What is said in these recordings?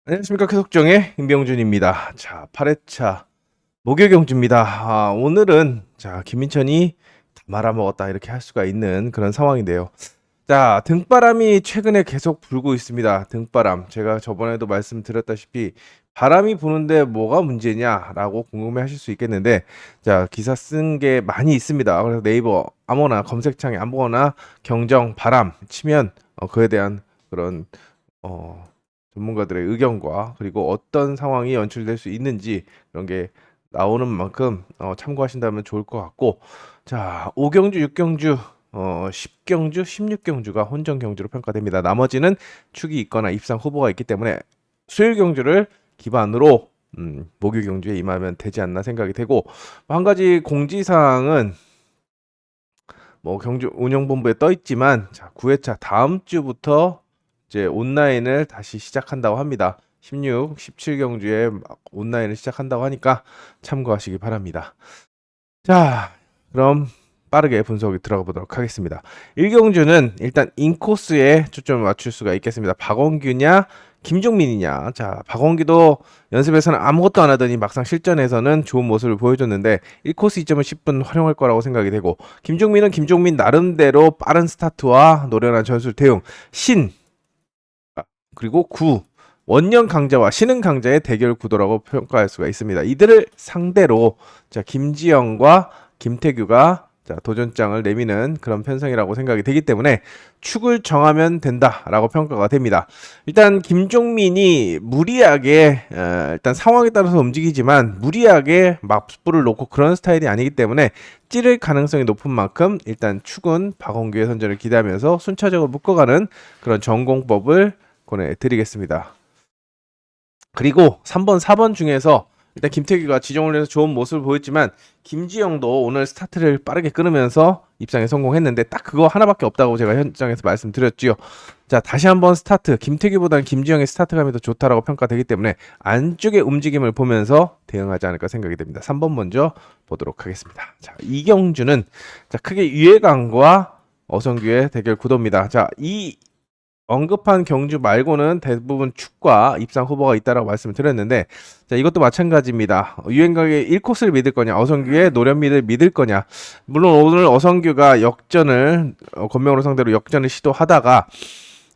안녕하십니까. 계속정의 임병준입니다. 자, 8회차 목요경주입니다. 오늘은 김민천이 다 말아먹었다 이렇게 할 수가 있는 그런 상황인데요. 자, 등바람이 최근에 계속 불고 있습니다. 등바람. 제가 저번에도 말씀드렸다시피 바람이 부는데 뭐가 문제냐라고 궁금해하실 수 있겠는데, 자, 기사 쓴 게 많이 있습니다. 그래서 네이버 아무나 검색창에 아무거나 경정 바람 치면 그에 대한 그런 어, 전문가들의 의견과 그리고 어떤 상황이 연출될 수 있는지 그런 게 나오는 만큼 참고하신다면 좋을 것 같고, 자, 5경주, 6경주, 10경주, 16경주가 혼전 경주로 평가됩니다. 나머지는 축이 있거나 입상 후보가 있기 때문에 수요일 경주를 기반으로 목요 경주에 임하면 되지 않나 생각이 되고, 한 가지 공지사항은 뭐 경주 운영본부에 떠 있지만, 자, 9회차 다음 주부터 이제 온라인을 다시 시작한다고 합니다. 16, 17경주에 온라인을 시작한다고 하니까 참고하시기 바랍니다. 자, 그럼 빠르게 분석이 들어가 보도록 하겠습니다. 1경주는 일단 인코스에 초점을 맞출 수가 있겠습니다. 박원규냐 김종민이냐. 자, 박원규도 연습에서는 아무것도 안 하더니 막상 실전에서는 좋은 모습을 보여줬는데 1코스 2점을 10분 활용할 거라고 생각이 되고, 김종민은 김종민 나름대로 빠른 스타트와 노련한 전술 대응, 신 그리고 구 원년 강자와 신흥 강자의 대결 구도라고 평가할 수가 있습니다. 이들을 상대로 김지영과 김태규가 도전장을 내미는 그런 편성이라고 생각이 되기 때문에 축을 정하면 된다라고 평가가 됩니다. 일단 김종민이 무리하게 일단 상황에 따라서 움직이지만 무리하게 막불을 놓고 그런 스타일이 아니기 때문에 찌를 가능성이 높은 만큼 일단 축은 박원규의 선전을 기대하면서 순차적으로 묶어가는 그런 전공법을 권해드리겠습니다. 그리고 3번, 4번 중에서 일단 김태규가 지정훈련에서 좋은 모습을 보였지만 김지영도 오늘 스타트를 빠르게 끊으면서 입상에 성공했는데 딱 그거 하나밖에 없다고 제가 현장에서 말씀드렸지요. 자, 다시 한번 스타트. 김태규보다는 김지영의 스타트감이 더 좋다라고 평가되기 때문에 안쪽의 움직임을 보면서 대응하지 않을까 생각이 됩니다. 3번 먼저 보도록 하겠습니다. 자, 이경주는 크게 유해강과 어성규의 대결 구도입니다. 자, 이 언급한 경주 말고는 대부분 축과 입상 후보가 있다라고 말씀을 드렸는데, 자, 이것도 마찬가지입니다. 유행각의 1코스를 믿을 거냐, 어성규의 노련미를 믿을 거냐. 물론 오늘 어성규가 역전을 권명으로 상대로 역전을 시도하다가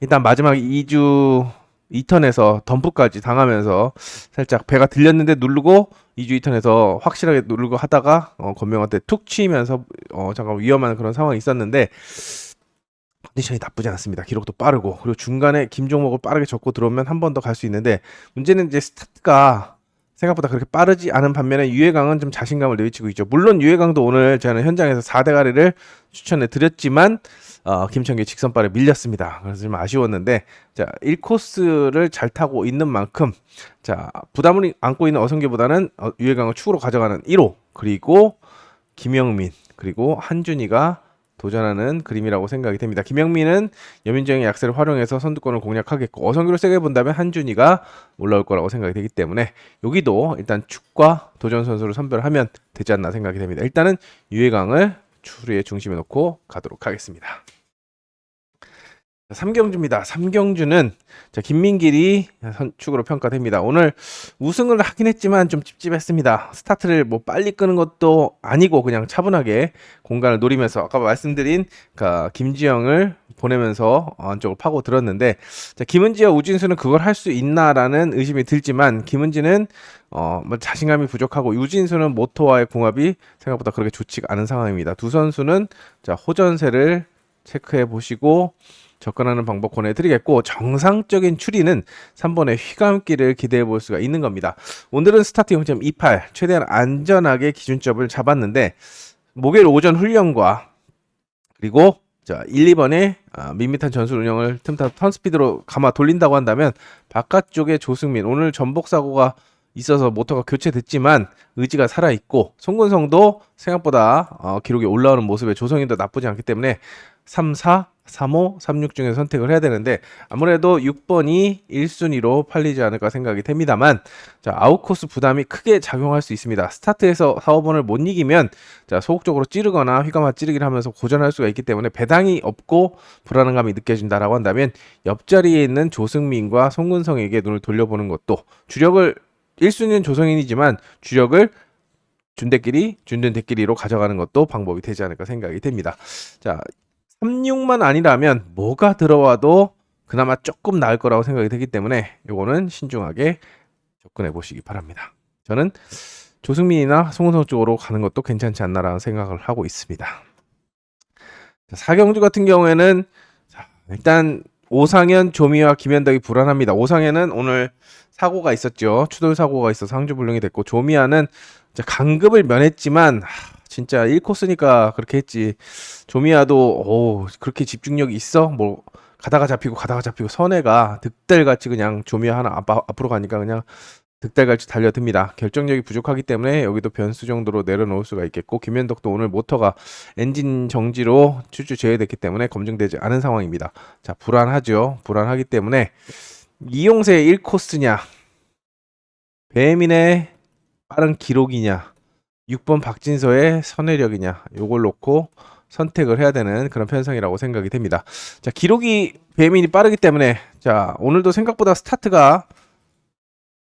일단 마지막 2주 2턴에서 덤프까지 당하면서 살짝 배가 들렸는데 누르고 2주 2턴에서 확실하게 누르고 하다가 권명한테 툭 치면서 잠깐 위험한 그런 상황이 있었는데 컨디션이 나쁘지 않습니다. 기록도 빠르고, 그리고 중간에 김종목을 빠르게 접고 들어오면 한 번 더 갈 수 있는데, 문제는 이제 스타트가 생각보다 그렇게 빠르지 않은 반면에 유해강은 좀 자신감을 내비치고 있죠. 물론 유해강도 오늘 저는 현장에서 4대가리를 추천해 드렸지만 김천규 직선발에 밀렸습니다. 그래서 좀 아쉬웠는데, 자, 1코스를 잘 타고 있는 만큼 부담을 안고 있는 어성규보다는 유해강을 축으로 가져가는 1호, 그리고 김영민, 그리고 한준희가 도전하는 그림이라고 생각이 됩니다. 김영민은 여민정의 약세를 활용해서 선두권을 공략하겠고, 어성규를 세게 본다면 한준희가 올라올 거라고 생각이 되기 때문에 여기도 일단 축과 도전 선수를 선별하면 되지 않나 생각이 됩니다. 일단은 유해강을 추리의 중심에 놓고 가도록 하겠습니다. 3경주입니다. 3경주는 김민길이 선축으로 평가됩니다. 오늘 우승을 하긴 했지만 좀 찝찝했습니다. 스타트를 뭐 빨리 끄는 것도 아니고 그냥 차분하게 공간을 노리면서 아까 말씀드린 김지영을 보내면서 안쪽을 파고 들었는데, 김은지와 우진수는 그걸 할 수 있나라는 의심이 들지만 김은지는 뭐 자신감이 부족하고 우진수는 모토와의 궁합이 생각보다 그렇게 좋지가 않은 상황입니다. 두 선수는 호전세를 체크해 보시고 접근하는 방법 권해드리겠고, 정상적인 추리는 3번의 휘감기를 기대해 볼 수가 있는 겁니다. 오늘은 스타트 0.28 최대한 안전하게 기준점을 잡았는데, 목요일 오전 훈련과 그리고 1, 2번에 밋밋한 전술 운영을 틈타 턴스피드로 감아 돌린다고 한다면 바깥쪽에 조승민, 오늘 전복 사고가 있어서 모터가 교체됐지만 의지가 살아있고, 송근성도 생각보다 기록이 올라오는 모습에 조성인도 나쁘지 않기 때문에 3, 4, 3호, 36 중에서 선택을 해야 되는데 아무래도 6번이 1순위로 팔리지 않을까 생각이 됩니다만 자, 아웃코스 부담이 크게 작용할 수 있습니다. 스타트에서 4, 5번을 못 이기면 자, 소극적으로 찌르거나 휘감아 찌르기를 하면서 고전할 수가 있기 때문에 배당이 없고 불안감이 느껴진다라고 한다면 옆자리에 있는 조승민과 송근성에게 눈을 돌려보는 것도 주력을 1순위는 조성인이지만 주력을 준대끼리로 가져가는 것도 방법이 되지 않을까 생각이 됩니다. 자, 36만 아니라면 뭐가 들어와도 그나마 조금 나을 거라고 생각이 되기 때문에 이거는 신중하게 접근해 보시기 바랍니다. 저는 조승민이나 송은성 쪽으로 가는 것도 괜찮지 않나라는 생각을 하고 있습니다. 자, 4경주 같은 경우에는 자, 일단 오상현, 조미와 김현덕이 불안합니다. 오상현은 오늘 사고가 있었죠. 추돌 사고가 있어서 항주불능이 됐고 조미아는 강급을 면했지만 진짜 1코스니까 그렇게 했지. 조미아도 그렇게 집중력이 있어? 뭐 가다가 잡히고 선해가 득달같이 그냥 조미아 하나 앞으로 가니까 그냥 득달같이 달려듭니다. 결정력이 부족하기 때문에 여기도 변수 정도로 내려놓을 수가 있겠고 김현덕도 오늘 모터가 엔진 정지로 출주 제외됐기 때문에 검증되지 않은 상황입니다. 자, 불안하죠. 불안하기 때문에 이용세의 1코스냐 배민의 빠른 기록이냐 6번 박진서의 선회력이냐 요걸 놓고 선택을 해야 되는 그런 편성이라고 생각이 됩니다. 자, 기록이 배민이 빠르기 때문에 자, 오늘도 생각보다 스타트가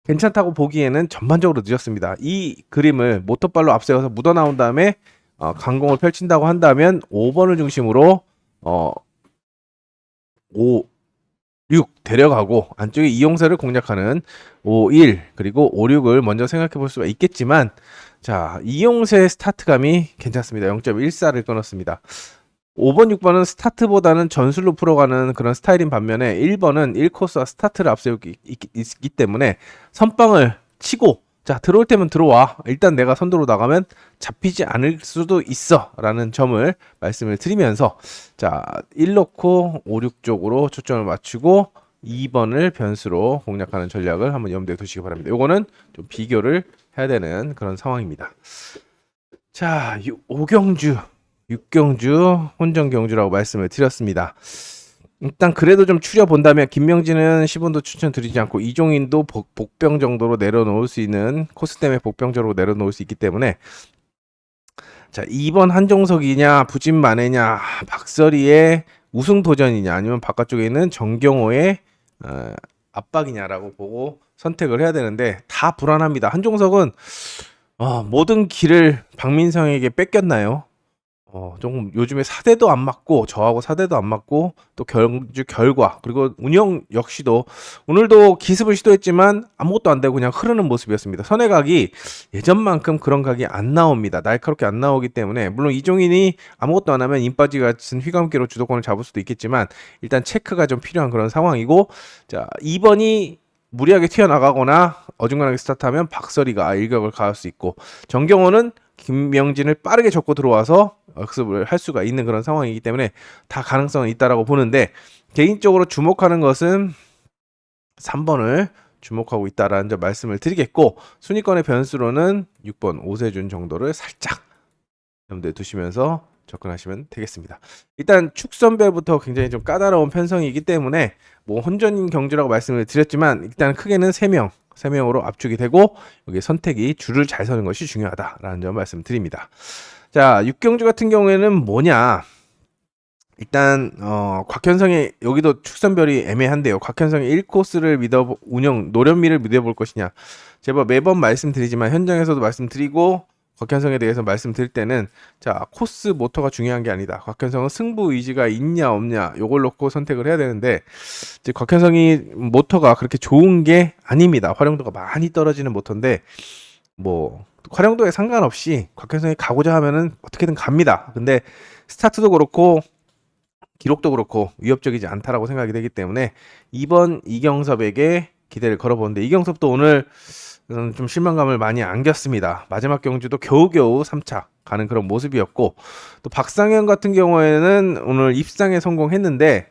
괜찮다고 보기에는 전반적으로 늦었습니다. 이 그림을 모터발로 앞세워서 묻어 나온 다음에 강공을 펼친다고 한다면 5번을 중심으로 5, 6 데려가고 안쪽에 이용세를 공략하는 5, 1 그리고 5, 6을 먼저 생각해 볼 수가 있겠지만 자, 이용세 스타트감이 괜찮습니다. 0.14를 끊었습니다. 5번, 6번은 스타트보다는 전술로 풀어가는 그런 스타일인 반면에 1번은 1코스와 스타트를 앞세우기 있기 때문에 선빵을 치고 자, 들어올 때면 들어와. 일단 내가 선두로 나가면 잡히지 않을 수도 있어 라는 점을 말씀을 드리면서 자, 1 넣고 5, 6 쪽으로 초점을 맞추고 2번을 변수로 공략하는 전략을 한번 염두에 두시기 바랍니다. 요거는 좀 비교를 해야 되는 그런 상황입니다. 자, 5경주 6경주 혼전경주라고 말씀을 드렸습니다. 일단 그래도 좀 추려본다면 김명진은 10원도 추천드리지 않고 이종인도 복병 정도로 내려놓을 수 있는 코스 때문에 복병적으로 내려놓을 수 있기 때문에 자, 2번 한종석이냐 부진만해냐 박서리의 우승 도전이냐 아니면 바깥쪽에 있는 정경호의 압박이냐라고 보고 선택을 해야 되는데 다 불안합니다. 한종석은 모든 길을 박민성에게 뺏겼나요? 조금 요즘에 사대도 안 맞고 저하고 사대도 안 맞고 또 경주 결과 그리고 운영 역시도 오늘도 기습을 시도했지만 아무것도 안 되고 그냥 흐르는 모습이었습니다. 선회각이 예전만큼 그런 각이 안 나옵니다. 날카롭게 안 나오기 때문에 물론 이종인이 아무것도 안 하면 인바지 같은 휘감기로 주도권을 잡을 수도 있겠지만 일단 체크가 좀 필요한 그런 상황이고 자 2번이 무리하게 튀어나가거나 어중간하게 스타트하면 박서리가 일격을 가할 수 있고 정경호는 김명진을 빠르게 접고 들어와서 역습을 할 수가 있는 그런 상황이기 때문에 다 가능성은 있다라고 보는데 개인적으로 주목하는 것은 3번을 주목하고 있다라는 점 말씀을 드리겠고 순위권의 변수로는 6번 오세준 정도를 살짝 염두에 두시면서 접근하시면 되겠습니다. 일단 축선별부터 굉장히 좀 까다로운 편성이기 때문에 뭐 혼전 경주라고 말씀을 드렸지만 일단 크게는 3명으로 압축이 되고 여기 선택이 줄을 잘 서는 것이 중요하다라는 점 말씀드립니다. 자, 6경주 같은 경우에는 뭐냐? 일단 곽현성의 여기도 축선별이 애매한데요. 곽현성의 1코스를 노련미를 믿어볼 것이냐? 제가 매번 말씀드리지만 현장에서도 말씀드리고 곽현성에 대해서 말씀드릴 때는 자, 코스 모터가 중요한 게 아니다. 곽현성은 승부 의지가 있냐 없냐 요걸 놓고 선택을 해야 되는데 이제 곽현성이 모터가 그렇게 좋은 게 아닙니다. 활용도가 많이 떨어지는 모터인데 뭐 활용도에 상관없이 곽현성이 가고자 하면은 어떻게든 갑니다. 근데 스타트도 그렇고 기록도 그렇고 위협적이지 않다라고 생각이 되기 때문에 2번 이경섭에게 기대를 걸어보는데 이경섭도 오늘 좀 실망감을 많이 안겼습니다. 마지막 경주도 겨우겨우 3차 가는 그런 모습이었고 또 박상현 같은 경우에는 오늘 입상에 성공했는데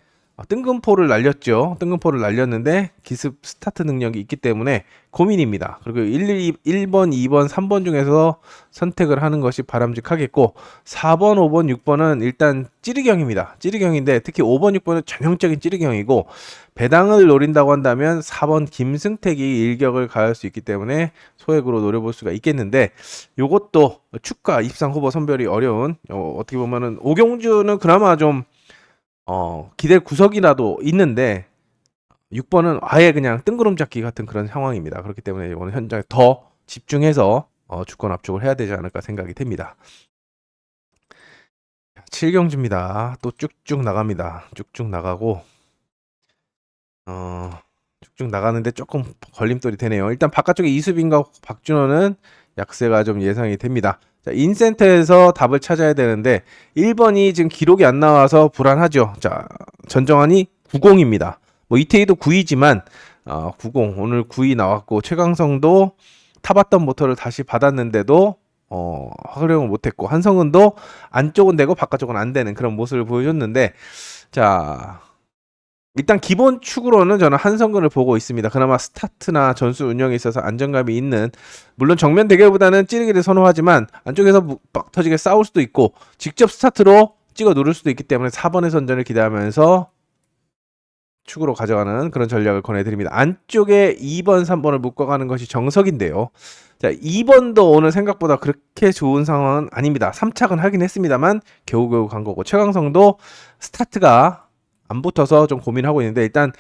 뜬금포를 날렸죠. 뜬금포를 날렸는데 기습 스타트 능력이 있기 때문에 고민입니다. 그리고 1번, 2번, 3번 중에서 선택을 하는 것이 바람직하겠고 4번, 5번, 6번은 일단 찌르경입니다. 찌르경인데 특히 5번, 6번은 전형적인 찌르경이고 배당을 노린다고 한다면 4번 김승택이 일격을 가할 수 있기 때문에 소액으로 노려볼 수가 있겠는데 요것도 축가 입상 후보 선별이 어려운 어떻게 보면은 오경주는 그나마 좀 기댈 구석이라도 있는데 6번은 아예 그냥 뜬구름 잡기 같은 그런 상황입니다. 그렇기 때문에 이거는 현장에 더 집중해서 주권 압축을 해야 되지 않을까 생각이 됩니다. 7경주입니다. 또 쭉쭉 나갑니다. 쭉쭉 나가고 쭉쭉 나가는데 조금 걸림돌이 되네요. 일단 바깥쪽에 이수빈과 박준호는 약세가 좀 예상이 됩니다. 자, 인센터에서 답을 찾아야 되는데 1번이 지금 기록이 안 나와서 불안하죠. 자, 전정환이 90입니다. 뭐 이태희도 9이지만 90 오늘 9이 나왔고 최강성도 타봤던 모터를 다시 받았는데도 활용을 못했고 한성은도 안쪽은 되고 바깥쪽은 안 되는 그런 모습을 보여줬는데 자 일단 기본 축으로는 저는 한성근을 보고 있습니다. 그나마 스타트나 전수 운영에 있어서 안정감이 있는 물론 정면 대결보다는 찌르기를 선호하지만 안쪽에서 빡 터지게 싸울 수도 있고 직접 스타트로 찍어 누를 수도 있기 때문에 4번의 선전을 기대하면서 축으로 가져가는 그런 전략을 권해드립니다. 안쪽에 2번, 3번을 묶어가는 것이 정석인데요. 자, 2번도 오늘 생각보다 그렇게 좋은 상황은 아닙니다. 3착은 하긴 했습니다만 겨우겨우 간 거고 최강성도 스타트가 안 붙어서 좀 고민하고 있는데 일단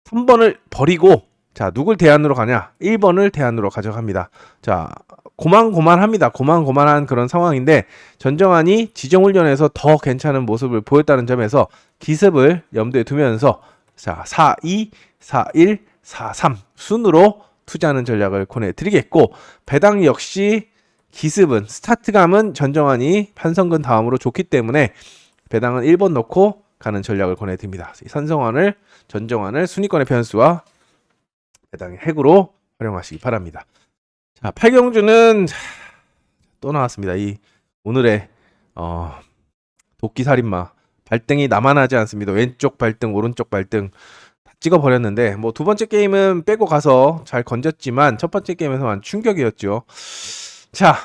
3번을 버리고 자 누굴 대안으로 가냐 1번을 대안으로 가져갑니다. 자 고만고만합니다. 고만고만한 그런 상황인데 전정환이 지정훈련에서 더 괜찮은 모습을 보였다는 점에서 기습을 염두에 두면서 자 4-2, 4-1, 4-3 순으로 투자하는 전략을 권해드리겠고 배당 역시 기습은 스타트감은 전정환이 판성근 다음으로 좋기 때문에 배당은 1번 넣고 가는 전략을 권해드립니다. 전정환을 순위권의 변수와 배당의 핵으로 활용하시기 바랍니다. 자, 8경주는 또 나왔습니다. 이 오늘의 도끼살인마 발등이 나만하지 않습니다. 왼쪽 발등, 오른쪽 발등 다 찍어버렸는데 뭐 두 번째 게임은 빼고 가서 잘 건졌지만 첫 번째 게임에서만 충격이었죠. 자,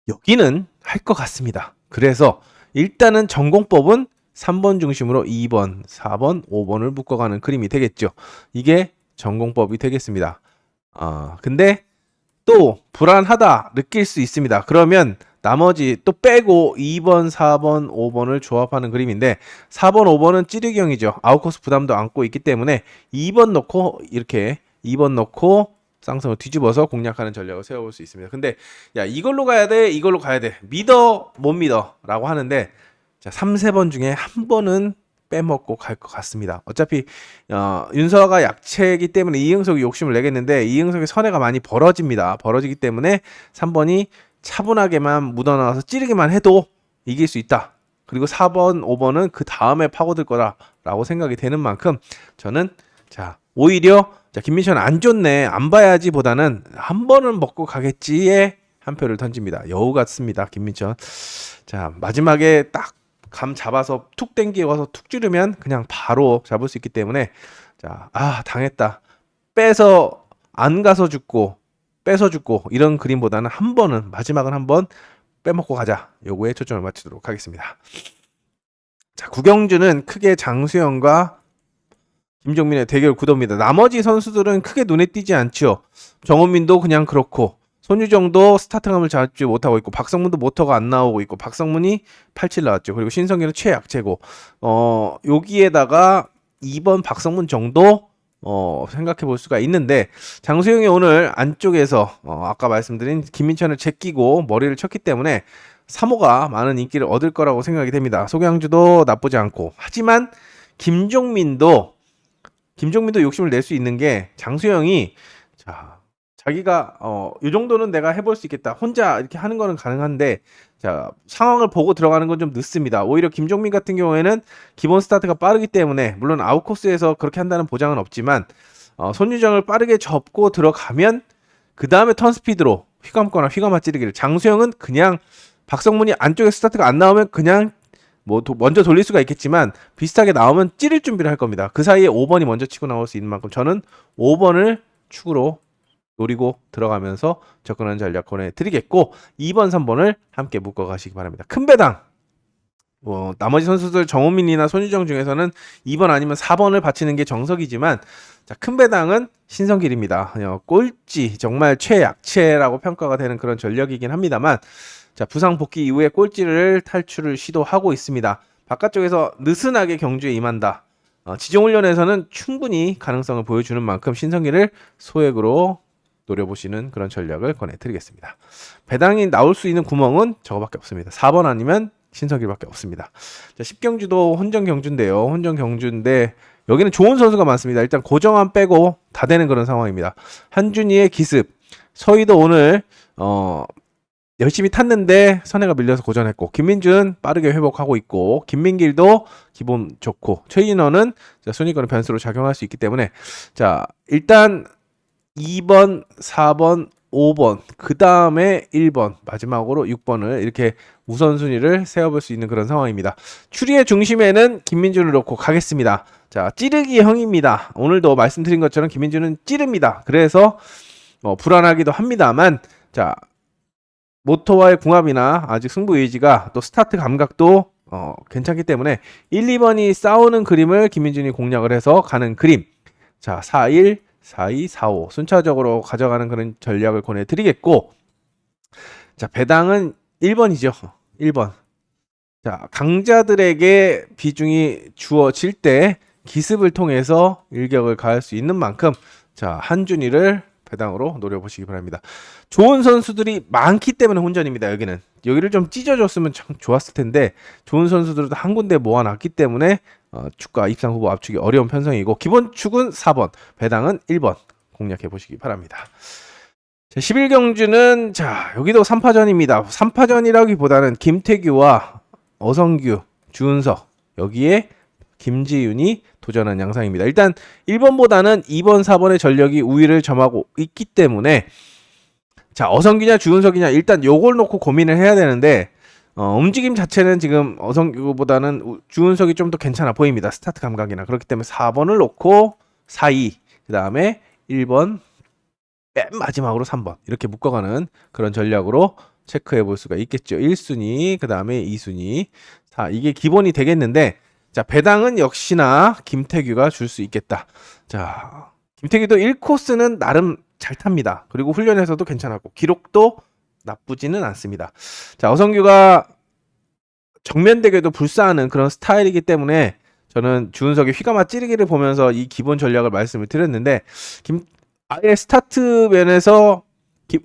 여기는 할 것 같습니다. 그래서 일단은 전공법은 3번 중심으로 2번, 4번, 5번을 묶어가는 그림이 되겠죠. 이게 전공법이 되겠습니다. 근데 또 불안하다 느낄 수 있습니다. 그러면 나머지 또 빼고 2번, 4번, 5번을 조합하는 그림인데 4번, 5번은 찌르경이죠. 아웃코스 부담도 안고 있기 때문에 2번 넣고 이렇게 2번 넣고 쌍성을 뒤집어서 공략하는 전략을 세워볼 수 있습니다. 근데 야 이걸로 가야 돼 이걸로 가야 돼 믿어 못 믿어 라고 하는데 자 3, 3번 중에 한 번은 빼먹고 갈 것 같습니다. 어차피 윤서가 약체이기 때문에 이응석이 욕심을 내겠는데 이응석의 선회가 많이 벌어지기 때문에 3번이 차분하게만 묻어나와서 찌르기만 해도 이길 수 있다. 그리고 4번, 5번은 그 다음에 파고들 거라고 생각이 되는 만큼 저는 자 오히려 자 김민철 안 좋네 안 봐야지 보다는 한 번은 먹고 가겠지에 한 표를 던집니다. 여우 같습니다. 김민철. 자 마지막에 딱 감 잡아서 툭 땡기어서 툭 찌르면 그냥 바로 잡을 수 있기 때문에 자 당했다. 빼서 안 가서 죽고 뺏어 죽고 이런 그림보다는 한 번은 마지막은 한 번 빼먹고 가자. 요거에 초점을 맞추도록 하겠습니다. 자 9경주는 크게 장수영과 김종민의 대결 구도입니다. 나머지 선수들은 크게 눈에 띄지 않죠. 정원민도 그냥 그렇고 손유정도 스타트감을 잡지 못하고 있고 박성문도 모터가 안 나오고 있고 박성문이 87 나왔죠. 그리고 신성기는 최약체고 여기에다가 2번 박성문 정도 생각해 볼 수가 있는데 장수영이 오늘 안쪽에서 아까 말씀드린 김민찬을 제끼고 머리를 쳤기 때문에 3호가 많은 인기를 얻을 거라고 생각이 됩니다. 소경주도 나쁘지 않고 하지만 김종민도 욕심을 낼 수 있는 게 장수영이 자기가 이 정도는 내가 해볼 수 있겠다. 혼자 이렇게 하는 거는 가능한데 자 상황을 보고 들어가는 건 좀 늦습니다. 오히려 김종민 같은 경우에는 기본 스타트가 빠르기 때문에 물론 아웃코스에서 그렇게 한다는 보장은 없지만 손유정을 빠르게 접고 들어가면 그 다음에 턴 스피드로 휘감거나 휘감아 찌르기를 장수영은 그냥 박성문이 안쪽에 스타트가 안 나오면 그냥 뭐 먼저 돌릴 수가 있겠지만 비슷하게 나오면 찌를 준비를 할 겁니다. 그 사이에 5번이 먼저 치고 나올 수 있는 만큼 저는 5번을 축으로 노리고 들어가면서 접근하는 전략 권해드리겠고 2번, 3번을 함께 묶어가시기 바랍니다. 큰 배당 나머지 선수들 정호민이나 손유정 중에서는 2번 아니면 4번을 바치는 게 정석이지만 자, 큰 배당은 신성길입니다. 꼴찌 정말 최약체라고 평가가 되는 그런 전력이긴 합니다만 자, 부상 복귀 이후에 꼴찌를 탈출을 시도하고 있습니다. 바깥쪽에서 느슨하게 경주에 임한다. 지정훈련에서는 충분히 가능성을 보여주는 만큼 신성길을 소액으로 노려보시는 그런 전략을 권해드리겠습니다. 배당이 나올 수 있는 구멍은 저거밖에 없습니다. 4번 아니면 신성길밖에 없습니다. 자, 10경주도 혼전 경주인데요. 혼전 경주인데 여기는 좋은 선수가 많습니다. 일단 고정환 빼고 다 되는 그런 상황입니다. 한준희의 기습, 서희도 오늘 열심히 탔는데 선회가 밀려서 고전했고 김민준 빠르게 회복하고 있고 김민길도 기본 좋고 최인원은 순위권의 변수로 작용할 수 있기 때문에 자 일단 2번, 4번, 5번, 그 다음에 1번, 마지막으로 6번을 이렇게 우선순위를 세워볼 수 있는 그런 상황입니다. 추리의 중심에는 김민준을 놓고 가겠습니다. 자, 찌르기 형입니다. 오늘도 말씀드린 것처럼 김민준은 찌릅니다. 그래서 불안하기도 합니다만 자, 모터와의 궁합이나 아직 승부 의지가 또 스타트 감각도 괜찮기 때문에 1, 2번이 싸우는 그림을 김민준이 공략을 해서 가는 그림. 자, 4, 1, 4, 2, 4, 5 순차적으로 가져가는 그런 전략을 권해드리겠고 자 배당은 1번이죠. 1번. 자 강자들에게 비중이 주어질 때 기습을 통해서 일격을 가할 수 있는 만큼 자 한준희를 배당으로 노려보시기 바랍니다. 좋은 선수들이 많기 때문에 혼전입니다. 여기를 좀 찢어줬으면 참 좋았을 텐데 좋은 선수들도 한 군데 모아놨기 때문에 축과 입상 후보 압축이 어려운 편성이고 기본 축은 4번, 배당은 1번 공략해 보시기 바랍니다. 자, 11경주는 자 여기도 3파전입니다. 3파전이라기보다는 김태규와 어성규, 주은석 여기에 김지윤이 도전한 양상입니다. 일단 1번보다는 2번, 4번의 전력이 우위를 점하고 있기 때문에 자 어성규냐 주은석이냐 일단 요걸 놓고 고민을 해야 되는데 움직임 자체는 지금 어성규보다는 주은석이 좀 더 괜찮아 보입니다. 스타트 감각이나 그렇기 때문에 4번을 놓고 4, 2 그 다음에 1번 맨 마지막으로 3번 이렇게 묶어가는 그런 전략으로 체크해 볼 수가 있겠죠. 1순위 그 다음에 2순위 자 이게 기본이 되겠는데 자 배당은 역시나 김태규가 줄 수 있겠다. 자 김태규도 1코스는 나름 잘 탑니다. 그리고 훈련에서도 괜찮았고 기록도 나쁘지는 않습니다. 자 어성규가 정면대결도 불사하는 그런 스타일이기 때문에 저는 주은석의 휘감아 찌르기를 보면서 이 기본 전략을 말씀을 드렸는데 아예 스타트 면에서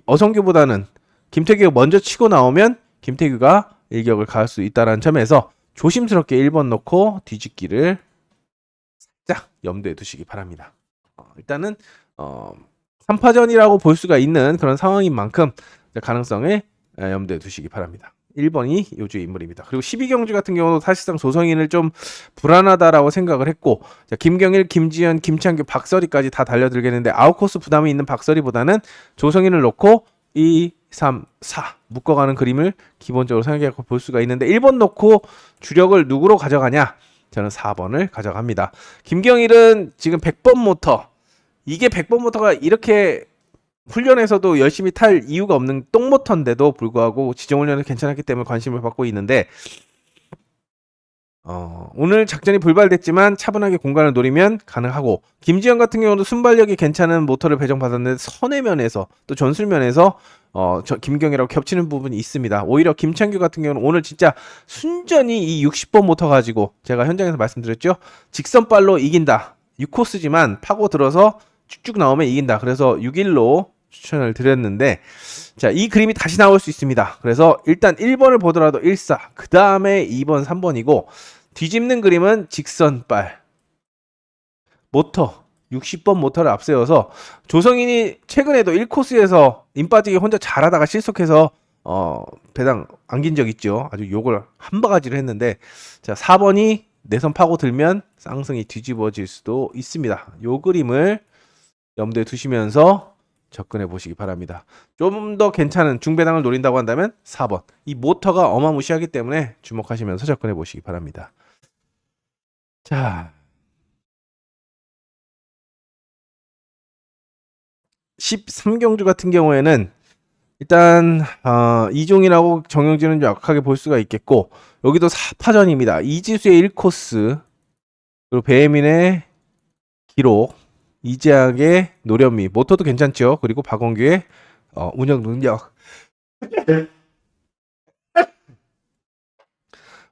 어성규보다는 김태규가 먼저 치고 나오면 김태규가 일격을 가할 수 있다는 점에서 조심스럽게 1번 넣고 뒤집기를 살짝 염두에 두시기 바랍니다. 일단은 3파전이라고 볼 수가 있는 그런 상황인 만큼 가능성에 염두에 두시기 바랍니다. 1번이 요주의 인물입니다. 그리고 12경주 같은 경우도 사실상 조성인을 좀 불안하다라고 생각을 했고 자, 김경일, 김지현, 김창규, 박서리까지 다 달려들겠는데 아웃코스 부담이 있는 박서리보다는 조성인을 놓고 2, 3, 4 묶어가는 그림을 기본적으로 생각해 볼 수가 있는데 1번 놓고 주력을 누구로 가져가냐? 저는 4번을 가져갑니다. 김경일은 지금 100번 모터 이게 100번 모터가 이렇게 훈련에서도 열심히 탈 이유가 없는 똥모터인데도 불구하고 지정훈련은 괜찮았기 때문에 관심을 받고 있는데 오늘 작전이 불발됐지만 차분하게 공간을 노리면 가능하고 김지현 같은 경우도 순발력이 괜찮은 모터를 배정받았는데 선회면에서 또 전술면에서 김경이라고 겹치는 부분이 있습니다. 오히려 김창규 같은 경우는 오늘 진짜 순전히 이 60번 모터 가지고 제가 현장에서 말씀드렸죠. 직선발로 이긴다. 6코스지만 파고 들어서 쭉쭉 나오면 이긴다. 그래서 6일로 추천을 드렸는데 자, 이 그림이 다시 나올 수 있습니다. 그래서 일단 1번을 보더라도 1사, 그 다음에 2번, 3번이고 뒤집는 그림은 직선발 모터 60번 모터를 앞세워서 조성인이 최근에도 1코스에서 인빠지기 혼자 잘하다가 실속해서 배당 안긴 적 있죠. 아주 욕을 한 바가지를 했는데 자 4번이 내선 파고 들면 쌍승이 뒤집어질 수도 있습니다. 요 그림을 염두에 두시면서 접근해 보시기 바랍니다. 좀 더 괜찮은 중배당을 노린다고 한다면 4번. 이 모터가 어마무시하기 때문에 주목하시면서 접근해 보시기 바랍니다. 자, 13경주 같은 경우에는 일단 이종이라고 정영진은 약하게 볼 수가 있겠고, 여기도 4파전입니다. 이지수의 1코스, 그리고 배혜민의 기록, 이재학의 노련미, 모터도 괜찮죠. 그리고 박원규의 운영 능력.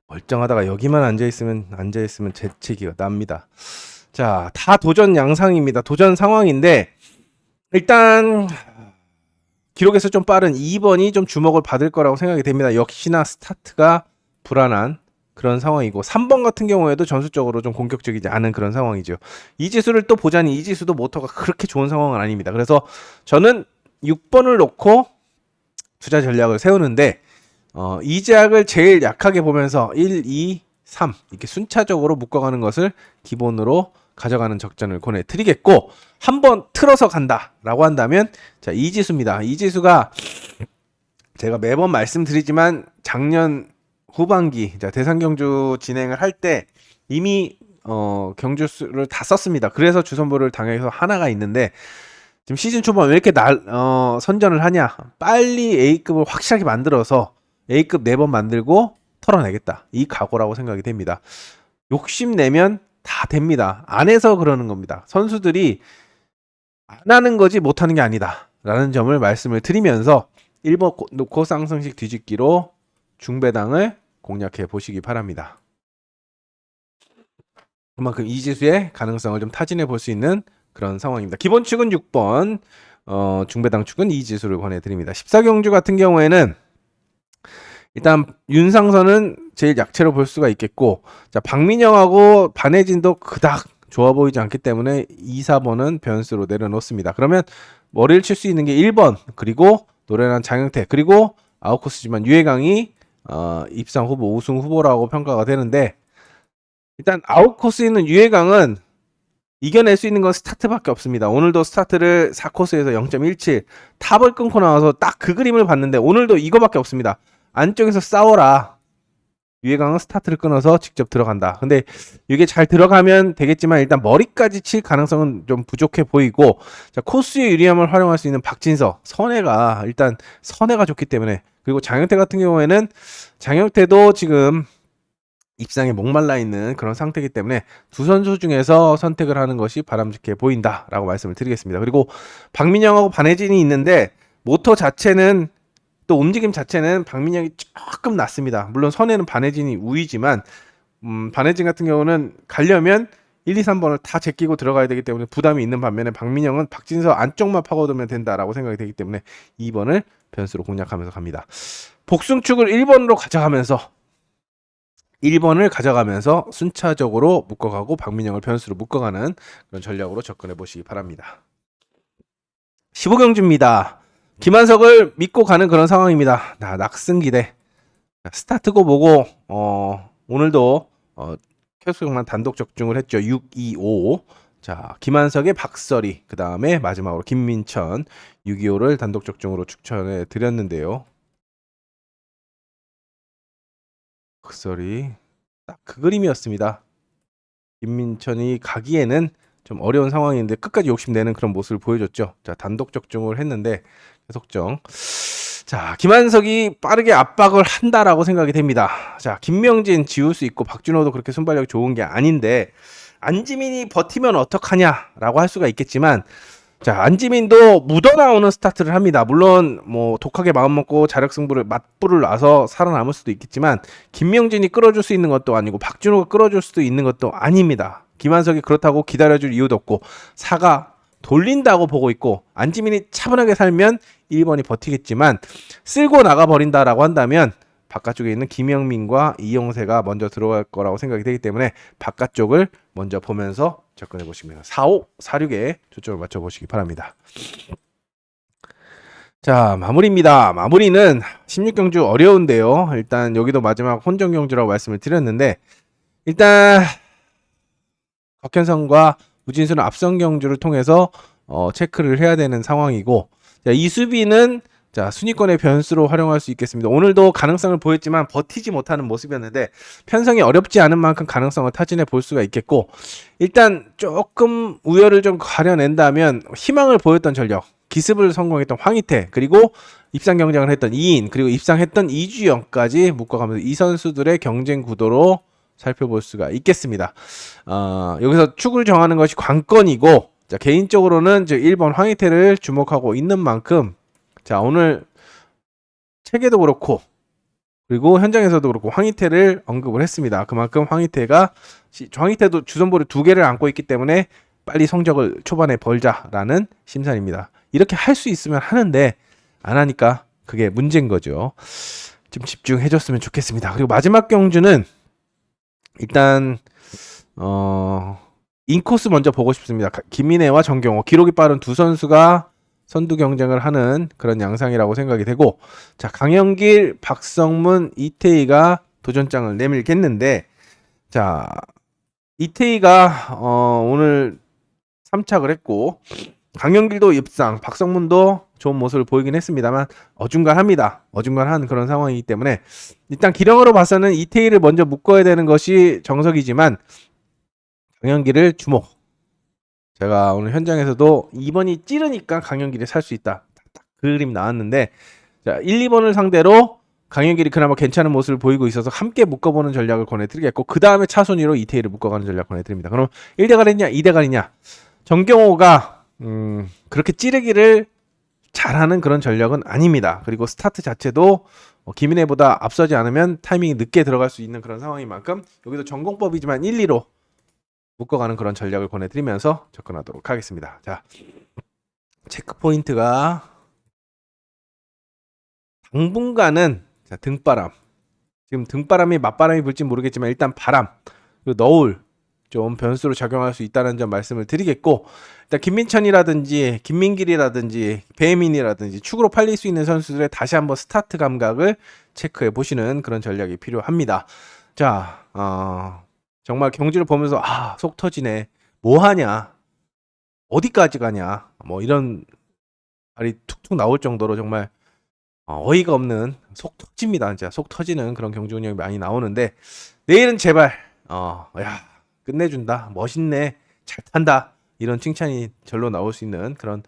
멀쩡하다가 여기만 앉아있으면 재채기가 납니다. 자, 다 도전 양상입니다. 도전 상황인데, 일단 기록에서 좀 빠른 2번이 좀 주목을 받을 거라고 생각이 됩니다. 역시나 스타트가 불안한 그런 상황이고, 3번 같은 경우에도 전술적으로 좀 공격적이지 않은 그런 상황이죠. 이지수를 또 보자니 이지수도 모터가 그렇게 좋은 상황은 아닙니다. 그래서 저는 6번을 놓고 투자 전략을 세우는데, 이재학을 제일 약하게 보면서 1, 2, 3 이렇게 순차적으로 묶어가는 것을 기본으로 가져가는 적전을 권해드리겠고, 한번 틀어서 간다라고 한다면 자, 이지수입니다. 이지수가 제가 매번 말씀드리지만 작년 후반기 대상 경주 진행을 할 때 이미 경주수를 다 썼습니다. 그래서 주선보를 당해서 하나가 있는데, 지금 시즌 초반 왜 이렇게 선전을 하냐, 빨리 A급을 확실하게 만들어서 A급 4번 만들고 털어내겠다, 이 각오라고 생각이 됩니다. 욕심내면 다 됩니다. 안 해서 그러는 겁니다. 선수들이 안 하는 거지 못하는 게 아니다 라는 점을 말씀을 드리면서 1번 놓고 쌍승식 뒤집기로 중배당을 공략해 보시기 바랍니다. 그만큼 이지수의 가능성을 좀 타진해 볼 수 있는 그런 상황입니다. 기본 축은 6번, 중배당 축은 이지수를 권해드립니다. 14경주 같은 경우에는 일단 윤상선은 제일 약체로 볼 수가 있겠고, 자, 박민영하고 반혜진도 그닥 좋아 보이지 않기 때문에 2, 4번은 변수로 내려놓습니다. 그러면 머리를 칠 수 있는 게 1번, 그리고 노련한 장영태, 그리고 아웃코스지만 유해강이 입상 후보, 우승 후보라고 평가가 되는데, 일단 아웃코스에 있는 유해강은 이겨낼 수 있는 건 스타트밖에 없습니다. 오늘도 스타트를 4코스에서 0.17 탑을 끊고 나와서 딱 그 그림을 봤는데, 오늘도 이거밖에 없습니다. 안쪽에서 싸워라. 유해강은 스타트를 끊어서 직접 들어간다. 근데 이게 잘 들어가면 되겠지만 일단 머리까지 칠 가능성은 좀 부족해 보이고, 자, 코스의 유리함을 활용할 수 있는 박진서, 선혜가 좋기 때문에, 그리고 장영태 같은 경우에는 장영태도 지금 입상에 목말라 있는 그런 상태이기 때문에 두 선수 중에서 선택을 하는 것이 바람직해 보인다라고 말씀을 드리겠습니다. 그리고 박민영하고 반혜진이 있는데, 모터 자체는 또 움직임 자체는 박민영이 조금 낫습니다. 물론 선에는 반혜진이 우위지만 반혜진 같은 경우는 가려면 1, 2, 3번을 다 제끼고 들어가야 되기 때문에 부담이 있는 반면에 박민영은 박진서 안쪽만 파고들면 된다라고 생각이 되기 때문에 2번을 변수로 공략하면서 갑니다. 복승축을 1번으로 가져가면서 순차적으로 묶어가고 박민영을 변수로 묶어가는 그런 전략으로 접근해 보시기 바랍니다. 15경주입니다. 김한석을 믿고 가는 그런 상황입니다. 낙승기대. 스타트고 뭐고 오늘도 캐스팅만 단독 적중을 했죠. 6, 2, 5. 자, 김한석의 박설이, 그 다음에 마지막으로 김민천 6, 2, 5를 단독 적중으로 추천해 드렸는데요. 박설이 딱 그 그림이었습니다. 김민천이 가기에는 좀 어려운 상황인데 끝까지 욕심내는 그런 모습을 보여줬죠. 자, 단독 적중을 했는데 계속정. 자, 김한석이 빠르게 압박을 한다라고 생각이 됩니다. 자, 김명진 지울 수 있고 박준호도 그렇게 순발력이 좋은 게 아닌데, 안지민이 버티면 어떡하냐라고 할 수가 있겠지만, 자, 안지민도 묻어나오는 스타트를 합니다. 물론 뭐 독하게 마음먹고 자력승부를 맞불을 놔서 살아남을 수도 있겠지만, 김명진이 끌어줄 수 있는 것도 아니고 박준호가 끌어줄 수도 있는 것도 아닙니다. 김한석이 그렇다고 기다려줄 이유도 없고, 사가 돌린다고 보고 있고, 안지민이 차분하게 살면 1번이 버티겠지만 쓸고 나가버린다라고 한다면 바깥쪽에 있는 김영민과 이영세가 먼저 들어갈 거라고 생각이 되기 때문에 바깥쪽을 먼저 보면서 접근해 보시면 4, 5, 4, 6에 초점을 맞춰 보시기 바랍니다. 자, 마무리입니다. 마무리는 16경주 어려운데요. 일단 여기도 마지막 혼전경주라고 말씀을 드렸는데, 일단 곽현성과 우진수는 앞선 경주를 통해서 체크를 해야 되는 상황이고, 자, 이 수비는 자, 순위권의 변수로 활용할 수 있겠습니다. 오늘도 가능성을 보였지만 버티지 못하는 모습이었는데 편성이 어렵지 않은 만큼 가능성을 타진해 볼 수가 있겠고, 일단 조금 우열을 좀 가려낸다면 희망을 보였던 전력, 기습을 성공했던 황희태, 그리고 입상 경쟁을 했던 이인, 그리고 입상했던 이주영까지 묶어가면서 이 선수들의 경쟁 구도로 살펴볼 수가 있겠습니다. 여기서 축을 정하는 것이 관건이고, 자, 개인적으로는 1번 황희태를 주목하고 있는 만큼, 자, 오늘 책에도 그렇고 그리고 현장에서도 그렇고 황희태를 언급을 했습니다. 그만큼 황희태도 주전볼을 2개를 안고 있기 때문에 빨리 성적을 초반에 벌자라는 심산입니다. 이렇게 할 수 있으면 하는데 안 하니까 그게 문제인 거죠. 좀 집중해 줬으면 좋겠습니다. 그리고 마지막 경주는 일단 인코스 먼저 보고 싶습니다. 김민혜와 정경호, 기록이 빠른 두 선수가 선두 경쟁을 하는 그런 양상이라고 생각이 되고, 자, 강영길, 박성문, 이태희가 도전장을 내밀겠는데, 자, 이태희가 오늘 3착을 했고 강영길도 입상, 박성문도 좋은 모습을 보이긴 했습니다만 어중간한 그런 상황이기 때문에 일단 기량으로 봐서는 이태희를 먼저 묶어야 되는 것이 정석이지만 강영길을 주목. 제가 오늘 현장에서도 2번이 찌르니까 강영길이 살 수 있다, 그 그림 나왔는데, 자, 1, 2번을 상대로 강영길이 그나마 괜찮은 모습을 보이고 있어서 함께 묶어보는 전략을 권해드리겠고, 그 다음에 차순위로 이태희를 묶어가는 전략 권해드립니다. 그럼 1대가리냐 2대가리냐, 정경호가 그렇게 찌르기를 잘하는 그런 전략은 아닙니다. 그리고 스타트 자체도 김인혜보다 앞서지 않으면 타이밍이 늦게 들어갈 수 있는 그런 상황인 만큼 여기도 전공법이지만 1, 2로 묶어가는 그런 전략을 권해드리면서 접근하도록 하겠습니다. 자, 체크 포인트가 당분간은 자, 등바람. 지금 등바람이 맞바람이 불지 모르겠지만 일단 바람, 그리고 너울 좀 변수로 작용할 수 있다는 점 말씀을 드리겠고, 일단 김민천이라든지 김민길이라든지 배민이라든지 축으로 팔릴 수 있는 선수들의 다시 한번 스타트 감각을 체크해 보시는 그런 전략이 필요합니다. 자, 정말 경기를 보면서 속 터지네, 뭐 하냐, 어디까지 가냐, 뭐 이런 말이 툭툭 나올 정도로 정말 어이가 없는, 속 터집니다. 진짜 속 터지는 그런 경주 운영이 많이 나오는데, 내일은 제발 야, 끝내준다, 멋있네, 잘 탄다, 이런 칭찬이 절로 나올 수 있는 그런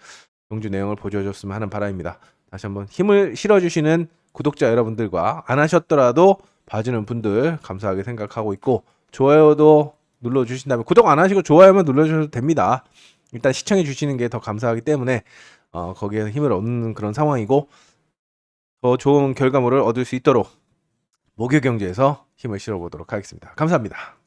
경주 내용을 보여줬으면 하는 바람입니다. 다시 한번 힘을 실어주시는 구독자 여러분들과 안 하셨더라도 봐주는 분들 감사하게 생각하고 있고, 좋아요도 눌러주신다면, 구독 안 하시고 좋아요만 눌러주셔도 됩니다. 일단 시청해 주시는 게 더 감사하기 때문에 거기에서 힘을 얻는 그런 상황이고, 더 좋은 결과물을 얻을 수 있도록 목요경제에서 힘을 실어보도록 하겠습니다. 감사합니다.